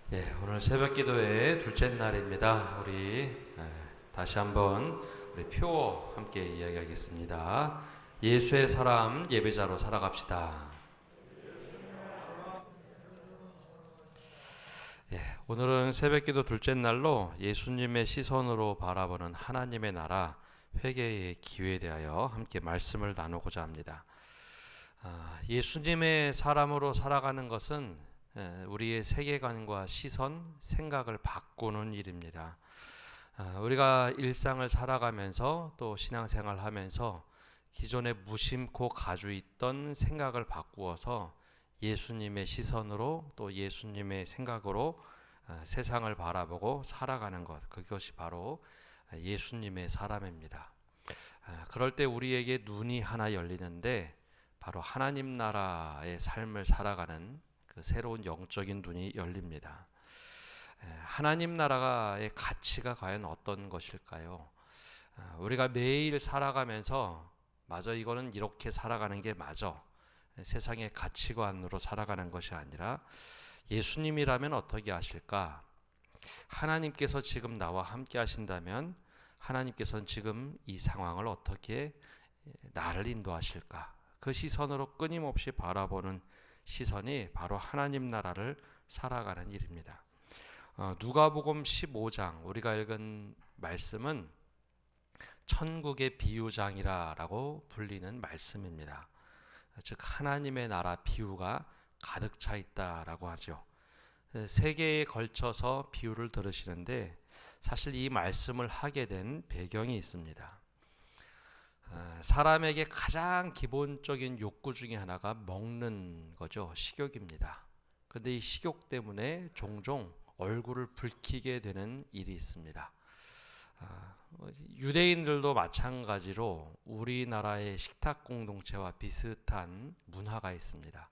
오늘 새벽 기도의 둘째 날입니다. 우리 다시 한번 우리 표어 함께 이야기하겠습니다. 예수의 사람 예배자로 살아갑시다. 오늘은 새벽 기도 둘째 날로 예수님의 시선으로 바라보는 하나님의 나라 회개의 기회에 대하여 함께 말씀을 나누고자 합니다. 예수님의 사람으로 살아가는 것은 우리의 세계관과 시선, 생각을 바꾸는 일입니다. 우리가 일상을 살아가면서 또 신앙생활을 하면서 기존에 무심코 가지고 있던 생각을 바꾸어서 예수님의 시선으로 또 예수님의 생각으로 세상을 바라보고 살아가는 것, 그것이 바로 예수님의 사람입니다. 그럴 때 우리에게 눈이 하나 열리는데 바로 하나님 나라의 삶을 살아가는 그 새로운 영적인 눈이 열립니다. 하나님 나라의 가치가 과연 어떤 것일까요? 우리가 매일 살아가면서 맞아, 이거는 이렇게 살아가는 게 맞아, 세상의 가치관으로 살아가는 것이 아니라 예수님이라면 어떻게 하실까? 하나님께서 지금 나와 함께 하신다면 하나님께서는 지금 이 상황을 어떻게 나를 인도하실까? 그 시선으로 끊임없이 바라보는 시선이 바로 하나님 나라를 살아가는 일입니다. 누가복음 15장 우리가 읽은 말씀은 천국의 비유장이라고 불리는 말씀입니다. 즉 하나님의 나라 비유가 가득 차 있다라고 하죠. 세 개에 걸쳐서 비유를 들으시는데 사실 이 말씀을 하게 된 배경이 있습니다. 사람에게 가장 기본적인 욕구 중에 하나가 먹는 거죠. 식욕입니다. 그런데 이 식욕 때문에 종종 얼굴을 붉히게 되는 일이 있습니다. 유대인들도 마찬가지로 우리나라의 식탁 공동체와 비슷한 문화가 있습니다.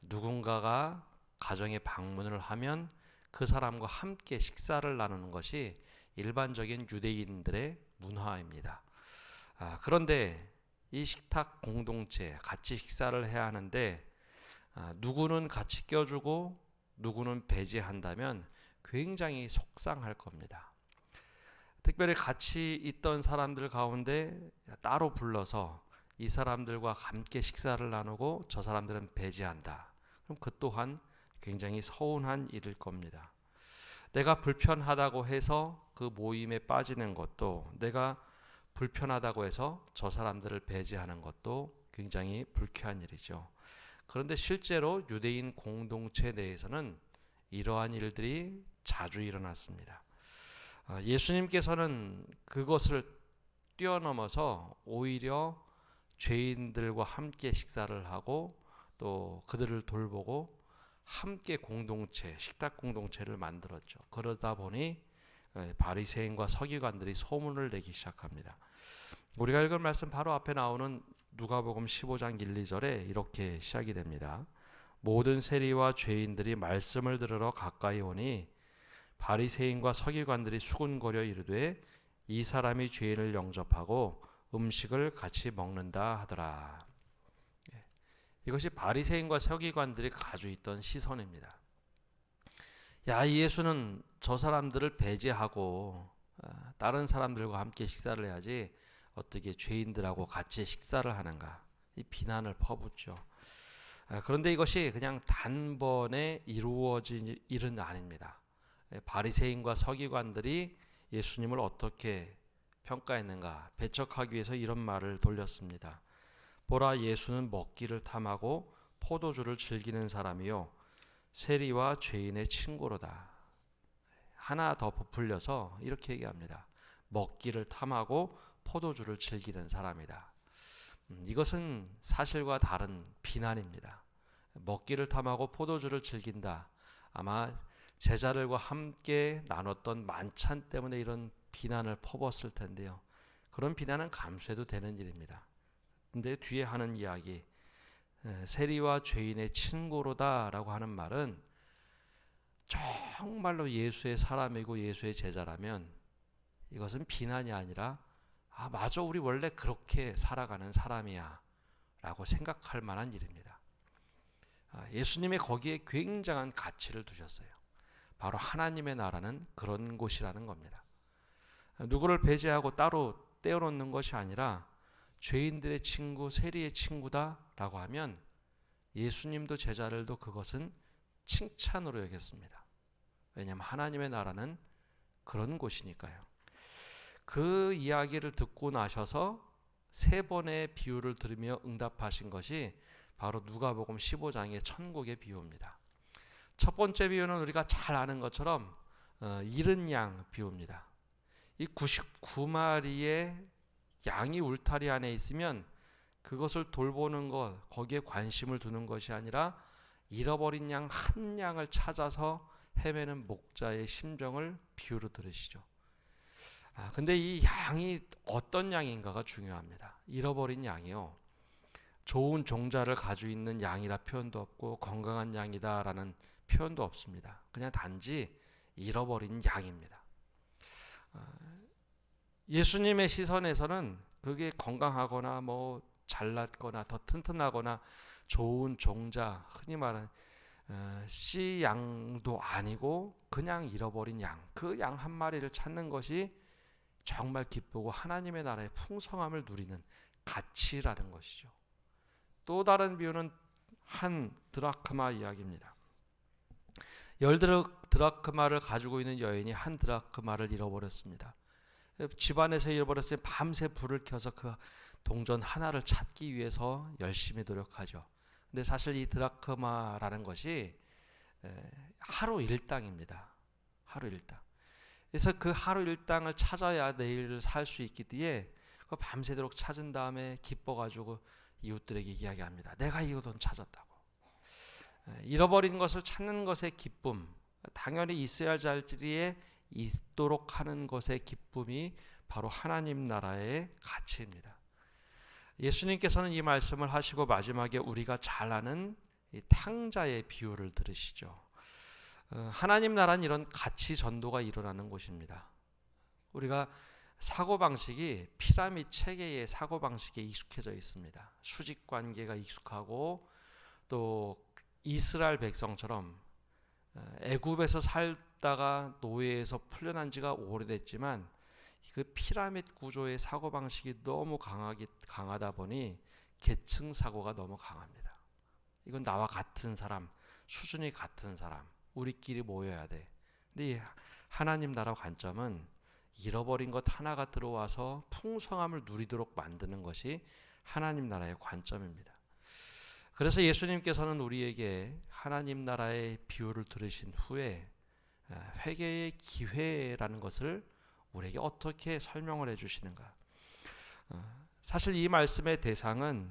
누군가가 가정에 방문을 하면 그 사람과 함께 식사를 나누는 것이 일반적인 유대인들의 문화입니다. 그런데 이 식탁 공동체 같이 식사를 해야 하는데 누구는 같이 껴주고 누구는 배제한다면 굉장히 속상할 겁니다. 특별히 같이 있던 사람들 가운데 따로 불러서 이 사람들과 함께 식사를 나누고 저 사람들은 배제한다. 그럼 그 또한 굉장히 서운한 일일 겁니다. 내가 불편하다고 해서 그 모임에 빠지는 것도, 내가 불편하다고 해서 저 사람들을 배제하는 것도 굉장히 불쾌한 일이죠. 그런데 실제로 유대인 공동체 내에서는 이러한 일들이 자주 일어났습니다. 예수님께서는 그것을 뛰어넘어서 오히려 죄인들과 함께 식사를 하고 또 그들을 돌보고 함께 공동체, 식탁 공동체를 만들었죠. 그러다 보니 바리새인과 서기관들이 소문을 내기 시작합니다. 우리가 읽은 말씀 바로 앞에 나오는 누가복음 15장 1, 2절에 이렇게 시작이 됩니다. 모든 세리와 죄인들이 말씀을 들으러 가까이 오니 바리새인과 서기관들이 수군거려 이르되 이 사람이 죄인을 영접하고 음식을 같이 먹는다 하더라. 이것이 바리새인과 서기관들이 가지고 있던 시선입니다. 야, 예수는 저 사람들을 배제하고 다른 사람들과 함께 식사를 해야지 어떻게 죄인들하고 같이 식사를 하는가, 이 비난을 퍼붓죠. 그런데 이것이 그냥 단번에 이루어진 일은 아닙니다. 바리새인과 서기관들이 예수님을 어떻게 평가했는가, 배척하기 위해서 이런 말을 돌렸습니다. 보라, 예수는 먹기를 탐하고 포도주를 즐기는 사람이요 세리와 죄인의 친구로다. 하나 더 부풀려서 이렇게 얘기합니다. 먹기를 탐하고 포도주를 즐기는 사람이다. 이것은 사실과 다른 비난입니다. 먹기를 탐하고 포도주를 즐긴다. 아마 제자들과 함께 나눴던 만찬 때문에 이런 비난을 퍼붓을 텐데요. 그런 비난은 감수해도 되는 일입니다. 근데 뒤에 하는 이야기, 세리와 죄인의 친구로다 라고 하는 말은 정말로 예수의 사람이고 예수의 제자라면 이것은 비난이 아니라 맞아, 우리 원래 그렇게 살아가는 사람이야 라고 생각할 만한 일입니다. 예수님이 거기에 굉장한 가치를 두셨어요. 바로 하나님의 나라는 그런 곳이라는 겁니다. 누구를 배제하고 따로 떼어놓는 것이 아니라 죄인들의 친구, 세리의 친구다라고 하면 예수님도 제자들도 그것은 칭찬으로 여겼습니다. 왜냐하면 하나님의 나라는 그런 곳이니까요. 그 이야기를 듣고 나셔서 세 번의 비유를 들으며 응답하신 것이 바로 누가복음 15장의 천국의 비유입니다. 첫 번째 비유는 우리가 잘 아는 것처럼 잃은 양 비유입니다. 이 99마리의 양이 울타리 안에 있으면 그것을 돌보는 것, 거기에 관심을 두는 것이 아니라 잃어버린 양 한 양을 찾아서 헤매는 목자의 심정을 비유로 들으시죠. 근데 이 양이 어떤 양인가가 중요합니다. 잃어버린 양이요, 좋은 종자를 가지고 있는 양이라 표현도 없고 건강한 양이다라는 표현도 없습니다. 그냥 단지 잃어버린 양입니다. 예수님의 시선에서는 그게 건강하거나 뭐 잘났거나 더 튼튼하거나 좋은 종자, 흔히 말하는 씨 양도 아니고 그냥 잃어버린 양, 그 양 한 마리를 찾는 것이 정말 기쁘고 하나님의 나라의 풍성함을 누리는 가치라는 것이죠. 또 다른 비유는 한 드라크마 이야기입니다. 10드라크마를 가지고 있는 여인이 한 드라크마를 잃어버렸습니다. 집안에서 잃어버렸으니 밤새 불을 켜서 그 동전 하나를 찾기 위해서 열심히 노력하죠. 근데 사실 이 드라크마라는 것이 하루 일당입니다. 하루 일당. 그래서 그 하루 일당을 찾아야 내일을 살 수 있기 때문에 밤새도록 찾은 다음에 기뻐가지고 이웃들에게 이야기합니다. 내가 이 돈 찾았다고. 잃어버린 것을 찾는 것의 기쁨, 당연히 있어야 할 자리에 있도록 하는 것의 기쁨이 바로 하나님 나라의 가치입니다. 예수님께서는 이 말씀을 하시고 마지막에 우리가 잘 아는 이 탕자의 비유를 들으시죠. 하나님 나라는 이런 가치 전도가 일어나는 곳입니다. 우리가 사고방식이 피라미드 체계의 사고방식에 익숙해져 있습니다. 수직관계가 익숙하고 또 이스라엘 백성처럼 애굽에서 살다가 노예에서 풀려난 지가 오래됐지만 그 피라미드 구조의 사고방식이 너무 강하다 보니 계층 사고가 너무 강합니다. 이건 나와 같은 사람, 수준이 같은 사람, 우리끼리 모여야 돼. 근데 이 하나님 나라 관점은 잃어버린 것 하나가 들어와서 풍성함을 누리도록 만드는 것이 하나님 나라의 관점입니다. 그래서 예수님께서는 우리에게 하나님 나라의 비유를 들으신 후에 회개의 기회라는 것을 우리에게 어떻게 설명을 해주시는가. 사실 이 말씀의 대상은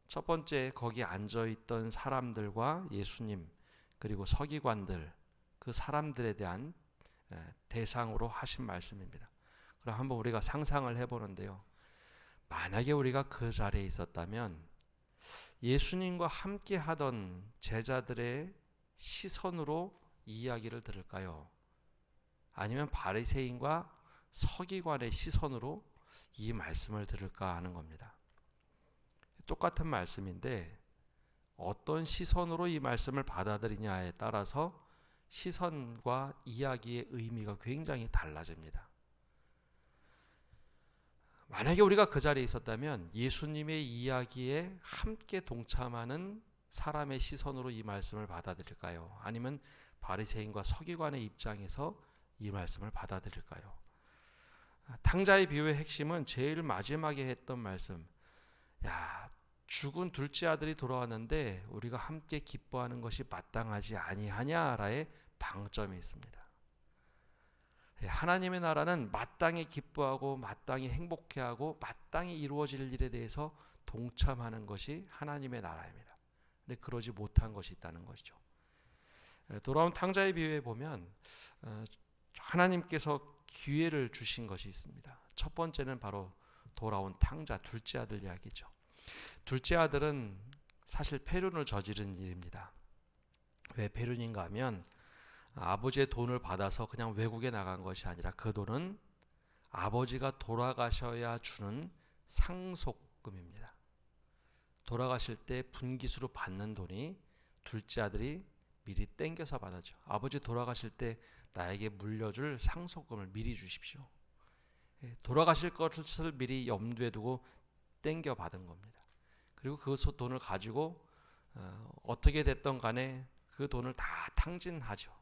첫 번째 거기 앉아있던 사람들과 예수님 그리고 서기관들, 그 사람들에 대한 대상으로 하신 말씀입니다. 그럼 한번 우리가 상상을 해보는데요. 만약에 우리가 그 자리에 있었다면 예수님과 함께 하던 제자들의 시선으로 이 이야기를 들을까요? 아니면 바리새인과 서기관의 시선으로 이 말씀을 들을까 하는 겁니다. 똑같은 말씀인데 어떤 시선으로 이 말씀을 받아들이냐에 따라서 시선과 이야기의 의미가 굉장히 달라집니다. 만약에 우리가 그 자리에 있었다면 예수님의 이야기에 함께 동참하는 사람의 시선으로 이 말씀을 받아들일까요? 아니면 바리새인과 서기관의 입장에서 이 말씀을 받아들일까요? 탕자의 비유의 핵심은 제일 마지막에 했던 말씀, 죽은 둘째 아들이 돌아왔는데 우리가 함께 기뻐하는 것이 마땅하지 아니하냐라의 방점이 있습니다. 하나님의 나라는 마땅히 기뻐하고 마땅히 행복해하고 마땅히 이루어질 일에 대해서 동참하는 것이 하나님의 나라입니다. 근데 그러지 못한 것이 있다는 것이죠. 돌아온 탕자의 비유에 보면 하나님께서 기회를 주신 것이 있습니다. 첫 번째는 바로 돌아온 탕자, 둘째 아들 이야기죠. 둘째 아들은 사실 패륜을 저지른 일입니다. 왜 패륜인가 하면 아버지의 돈을 받아서 그냥 외국에 나간 것이 아니라 그 돈은 아버지가 돌아가셔야 주는 상속금입니다. 돌아가실 때 분기수로 받는 돈이 둘째 아들이 미리 땡겨서 받아죠. 아버지 돌아가실 때 나에게 물려줄 상속금을 미리 주십시오. 돌아가실 것을 미리 염두에 두고 땡겨 받은 겁니다. 그리고 그 돈을 가지고 어떻게 됐던 간에 그 돈을 다 탕진하죠.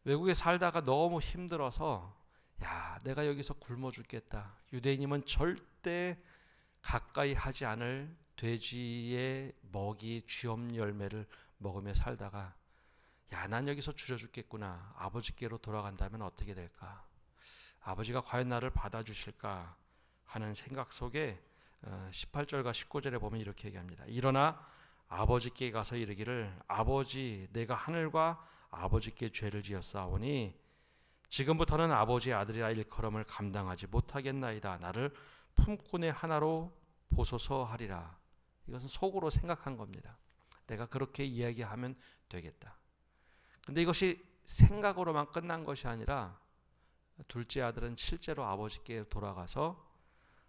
외국에 살다가 너무 힘들어서 야, 내가 여기서 굶어 죽겠다. 유대인이면 절대 가까이 하지 않을 돼지의 먹이 쥐엄 열매를 먹으며 살다가 야, 난 여기서 줄여 죽겠구나. 아버지께로 돌아간다면 어떻게 될까? 아버지가 과연 나를 받아주실까 하는 생각 속에 18절과 19절에 보면 이렇게 얘기합니다. 일어나 아버지께 가서 이르기를 아버지 내가 하늘과 아버지께 죄를 지었사오니 지금부터는 아버지의 아들이라 일컬음을 감당하지 못하겠나이다. 나를 품꾼의 하나로 보소서 하리라. 이것은 속으로 생각한 겁니다. 내가 그렇게 이야기하면 되겠다. 근데 이것이 생각으로만 끝난 것이 아니라 둘째 아들은 실제로 아버지께 돌아가서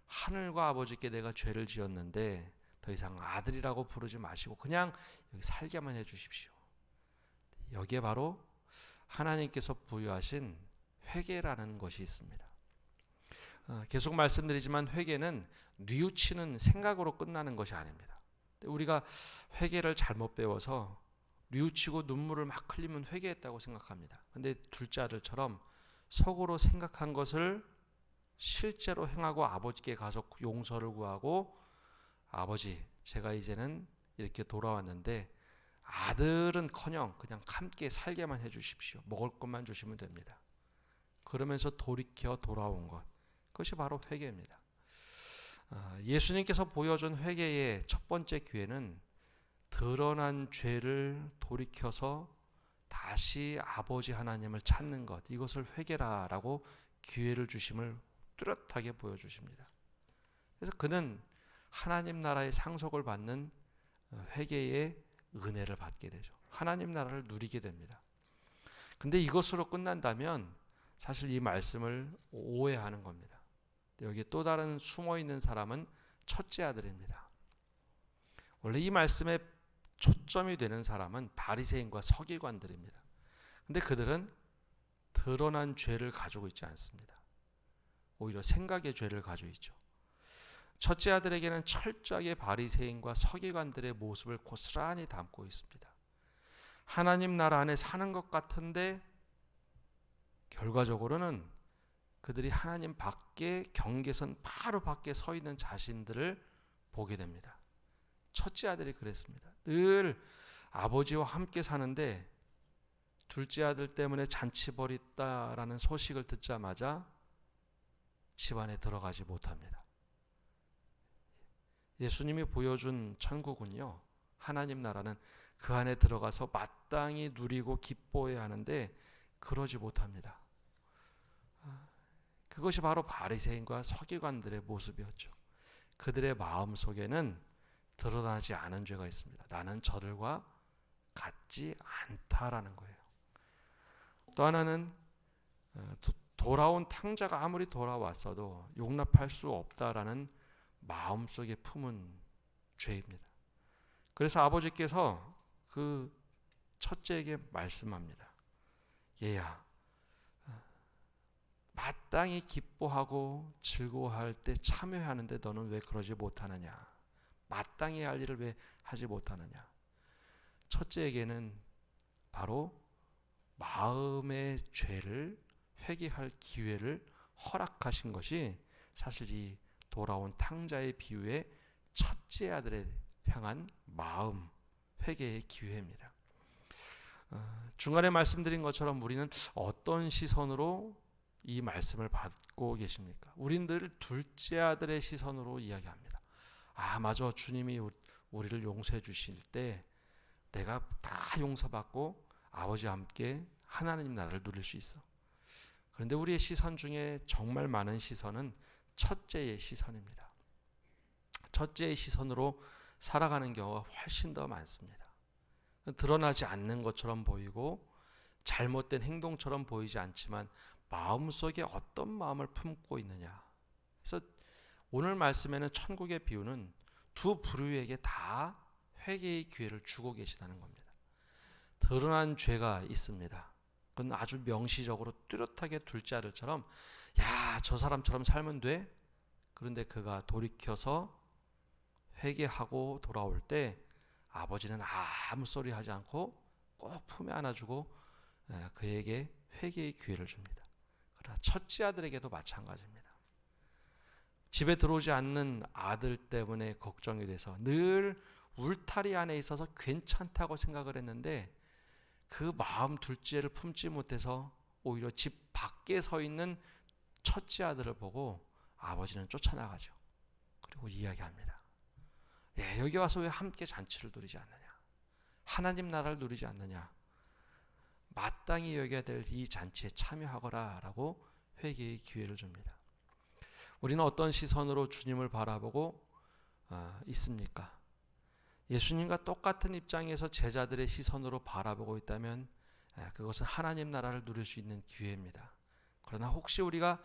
하늘과 아버지께 내가 죄를 지었는데 더 이상 아들이라고 부르지 마시고 그냥 여기 살게만 해 주십시오. 여기에 바로 하나님께서 부여하신 회개라는 것이 있습니다. 계속 말씀드리지만 회개는 뉘우치는 생각으로 끝나는 것이 아닙니다. 우리가 회개를 잘못 배워서 뉘우치고 눈물을 막 흘리면 회개했다고 생각합니다. 근데 둘째 아들처럼 속으로 생각한 것을 실제로 행하고 아버지께 가서 용서를 구하고 아버지 제가 이제는 이렇게 돌아왔는데 아들은커녕 그냥 함께 살게만 해주십시오. 먹을 것만 주시면 됩니다. 그러면서 돌이켜 돌아온 것, 그것이 바로 회개입니다. 예수님께서 보여준 회개의 첫 번째 기회는 드러난 죄를 돌이켜서 다시 아버지 하나님을 찾는 것, 이것을 회개라라고 기회를 주심을 뚜렷하게 보여주십니다. 그래서 그는 하나님 나라의 상속을 받는 회개의 은혜를 받게 되죠. 하나님 나라를 누리게 됩니다. 근데 이것으로 끝난다면 사실 이 말씀을 오해하는 겁니다. 여기 또 다른 숨어있는 사람은 첫째 아들입니다. 원래 이 말씀에 초점이 되는 사람은 바리새인과 서기관들입니다. 근데 그들은 드러난 죄를 가지고 있지 않습니다. 오히려 생각의 죄를 가지고 있죠. 첫째 아들에게는 철저하게 바리새인과 서기관들의 모습을 고스란히 담고 있습니다. 하나님 나라 안에 사는 것 같은데 결과적으로는 그들이 하나님 밖에 경계선 바로 밖에 서 있는 자신들을 보게 됩니다. 첫째 아들이 그랬습니다. 늘 아버지와 함께 사는데 둘째 아들 때문에 잔치벌이다라는 소식을 듣자마자 집안에 들어가지 못합니다. 예수님이 보여준 천국은요, 하나님 나라는 그 안에 들어가서 마땅히 누리고 기뻐해야 하는데 그러지 못합니다. 그것이 바로 바리새인과 서기관들의 모습이었죠. 그들의 마음 속에는 드러나지 않은 죄가 있습니다. 나는 저들과 같지 않다라는 거예요. 또 하나는 돌아온 탕자가 아무리 돌아왔어도 용납할 수 없다라는 마음속에 품은 죄입니다. 그래서 아버지께서 그 첫째에게 말씀합니다. 얘야, 마땅히 기뻐하고 즐거워할 때 참여하는데 너는 왜 그러지 못하느냐? 마땅히 할 일을 왜 하지 못하느냐? 첫째에게는 바로 마음의 죄를 회개할 기회를 허락하신 것이 사실 이 돌아온 탕자의 비유의 첫째 아들에 향한 마음 회개의 기회입니다. 중간에 말씀드린 것처럼 우리는 어떤 시선으로 이 말씀을 받고 계십니까? 우리는 늘 둘째 아들의 시선으로 이야기합니다. 아, 맞아. 주님이 우리를 용서해 주실 때 내가 다 용서받고 아버지와 함께 하나님 나라를 누릴 수 있어. 그런데 우리의 시선 중에 정말 많은 시선은 첫째의 시선입니다. 첫째의 시선으로 살아가는 경우가 훨씬 더 많습니다. 드러나지 않는 것처럼 보이고 잘못된 행동처럼 보이지 않지만 마음속에 어떤 마음을 품고 있느냐. 그래서 오늘 말씀에는 천국의 비유는 두 부류에게 다 회개의 기회를 주고 계시다는 겁니다. 드러난 죄가 있습니다. 그건 아주 명시적으로 뚜렷하게 둘째 아들처럼 야, 저 사람처럼 살면 돼? 그런데 그가 돌이켜서 회개하고 돌아올 때 아버지는 아무 소리 하지 않고 꼭 품에 안아주고 그에게 회개의 기회를 줍니다. 그러나 첫째 아들에게도 마찬가지입니다. 집에 들어오지 않는 아들 때문에 걱정이 돼서 늘 울타리 안에 있어서 괜찮다고 생각을 했는데 그 마음 둘째를 품지 못해서 오히려 집 밖에 서 있는 첫째 아들을 보고 아버지는 쫓아나가죠. 그리고 이야기합니다. 여기 와서 왜 함께 잔치를 누리지 않느냐? 하나님 나라를 누리지 않느냐? 마땅히 여겨야 될 이 잔치에 참여하거라 라고 회개의 기회를 줍니다. 우리는 어떤 시선으로 주님을 바라보고 있습니까? 예수님과 똑같은 입장에서 제자들의 시선으로 바라보고 있다면 그것은 하나님 나라를 누릴 수 있는 기회입니다. 그러나 혹시 우리가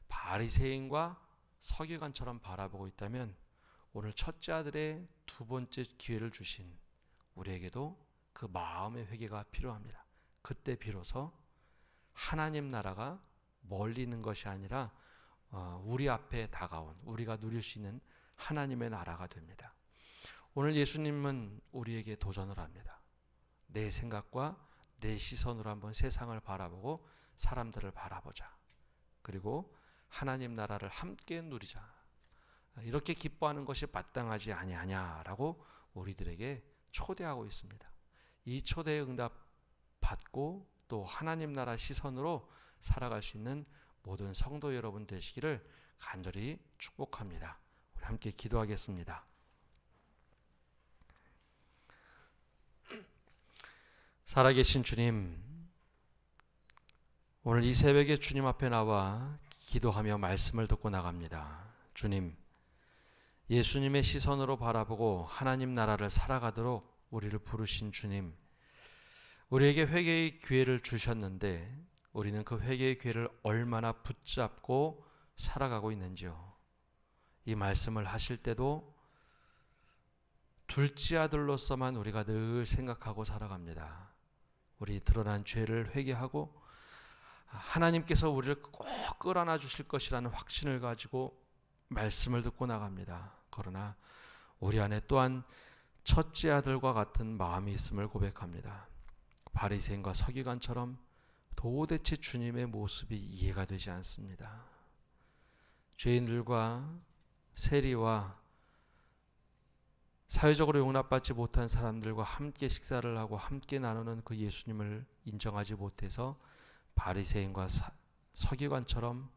바리새인과 서기관처럼 바라보고 있다면 오늘 첫째 아들의 두 번째 기회를 주신 우리에게도 그 마음의 회개가 필요합니다. 그때 비로소 하나님 나라가 멀리 있는 것이 아니라 우리 앞에 다가온 우리가 누릴 수 있는 하나님의 나라가 됩니다. 오늘 예수님은 우리에게 도전을 합니다. 내 생각과 내 시선으로 한번 세상을 바라보고 사람들을 바라보자. 그리고 하나님 나라를 함께 누리자. 이렇게 기뻐하는 것이 마땅하지 아니하냐라고 우리들에게 초대하고 있습니다. 이 초대의 응답 받고 또 하나님 나라 시선으로 살아갈 수 있는 모든 성도 여러분 되시기를 간절히 축복합니다. 우리 함께 기도하겠습니다. 살아계신 주님, 오늘 이 새벽에 주님 앞에 나와 기도하며 말씀을 듣고 나갑니다. 주님, 예수님의 시선으로 바라보고 하나님 나라를 살아가도록 우리를 부르신 주님, 우리에게 회개의 기회를 주셨는데 우리는 그 회개의 기회를 얼마나 붙잡고 살아가고 있는지요. 이 말씀을 하실 때도 둘째 아들로서만 우리가 늘 생각하고 살아갑니다. 우리 드러난 죄를 회개하고 하나님께서 우리를 꼭 끌어안아 주실 것이라는 확신을 가지고 말씀을 듣고 나갑니다. 그러나 우리 안에 또한 첫째 아들과 같은 마음이 있음을 고백합니다. 바리새인과 서기관처럼 도대체 주님의 모습이 이해가 되지 않습니다. 죄인들과 세리와 사회적으로 용납받지 못한 사람들과 함께 식사를 하고 함께 나누는 그 예수님을 인정하지 못해서 바리새인과 서기관처럼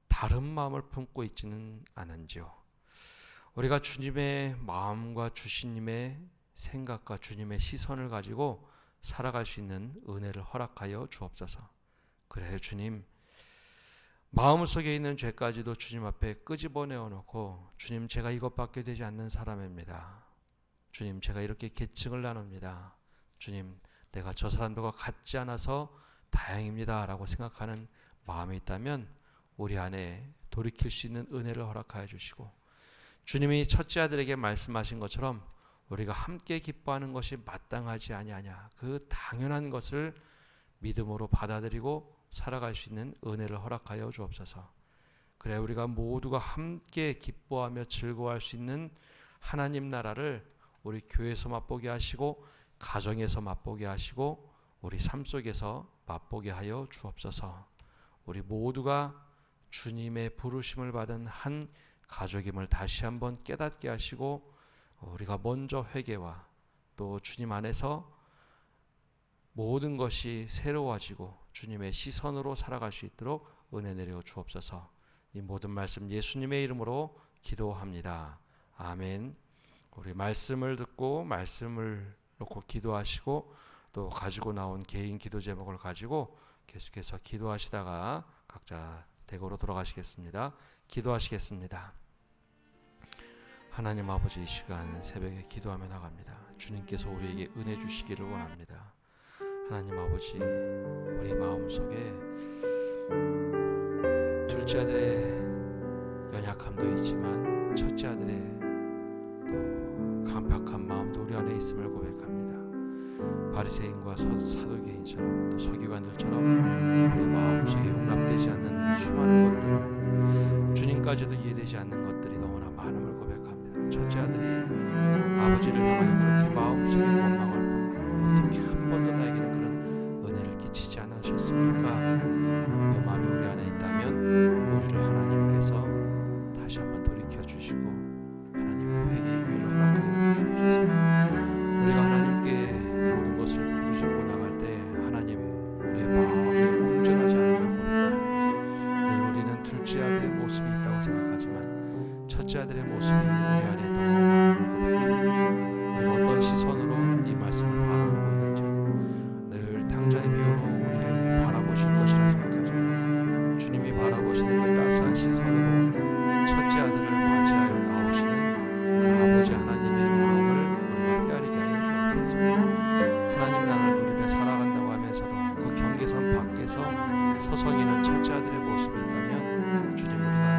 다른 마음을 품고 있지는 않은지요. 우리가 주님의 마음과 주님의 생각과 주님의 시선을 가지고 살아갈 수 있는 은혜를 허락하여 주옵소서. 그래요 주님, 마음속에 있는 죄까지도 주님 앞에 끄집어내어 놓고 주님, 제가 이것밖에 되지 않는 사람입니다. 주님, 제가 이렇게 계층을 나눕니다. 주님, 내가 저 사람들과 같지 않아서 다행입니다 라고 생각하는 마음이 있다면 우리 안에 돌이킬 수 있는 은혜를 허락하여 주시고, 주님이 첫째 아들에게 말씀하신 것처럼 우리가 함께 기뻐하는 것이 마땅하지 아니하냐, 그 당연한 것을 믿음으로 받아들이고 살아갈 수 있는 은혜를 허락하여 주옵소서. 그래 우리가 모두가 함께 기뻐하며 즐거워할 수 있는 하나님 나라를 우리 교회에서 맛보게 하시고 가정에서 맛보게 하시고 우리 삶 속에서 맛보게 하여 주옵소서. 우리 모두가 주님의 부르심을 받은 한 가족임을 다시 한번 깨닫게 하시고 우리가 먼저 회개와 또 주님 안에서 모든 것이 새로워지고 주님의 시선으로 살아갈 수 있도록 은혜 내려 주옵소서. 이 모든 말씀 예수님의 이름으로 기도합니다. 아멘. 우리 말씀을 듣고 말씀을 놓고 기도하시고 또 가지고 나온 개인 기도 제목을 가지고 계속해서 기도하시다가 각자 댁으로 돌아가시겠습니다. 기도하시겠습니다. 하나님 아버지, 이 시간 새벽에 기도하며 나갑니다. 주님께서 우리에게 은혜 주시기를 원합니다. 하나님 아버지, 우리 마음속에 둘째 아들의 연약함도 있지만 첫째 아들의 또 강팍한 마음도 우리 안에 있음을 고백합니다. 바리새인과 사두개인처럼 또 서기관들처럼 우리 마음속에 용납되지 않는 수많은 것들, 주님까지도 이해되지 않는 것들이 너무나 많음을 고백합니다. 첫째 아들이 아버지를 향하여 그렇게 마음속에 원망을 품고 어떻게 한 번도 나에게는 그런 은혜를 끼치지 않으셨습니까? 그 마음이 우리 안에 있다면 우리를 하나님께서 다시 한번 돌이켜 주시고 하나님의 회개의 기회를 허락하여 주시옵소서. 우리가 하나님께 모든 것을 부르짖고 나갈 때 하나님 우리의 마음이 온전하지 않은 늘 우리는 둘째 아들의 모습이 있다고 생각하지만 첫째 아들의 모습이 우리 안에 더 많은 우리가 어떤 시선으로 이 말씀을 바라보고 있는지 늘 당장의 비유로 우리를 바라보실 것이라 생각하지만 주님이 바라보시는 그 따스한 시선으로 첫째 아들을 맞이하여 나오시는 그 아버지 하나님의 마음을 우리가 헤아리게 하여 주옵소서. 하나님 나라를 누리며 살아간다고 하면서도 그 경계선 밖에서 서성이는 첫째 아들의 모습이 있다면 주님 우리가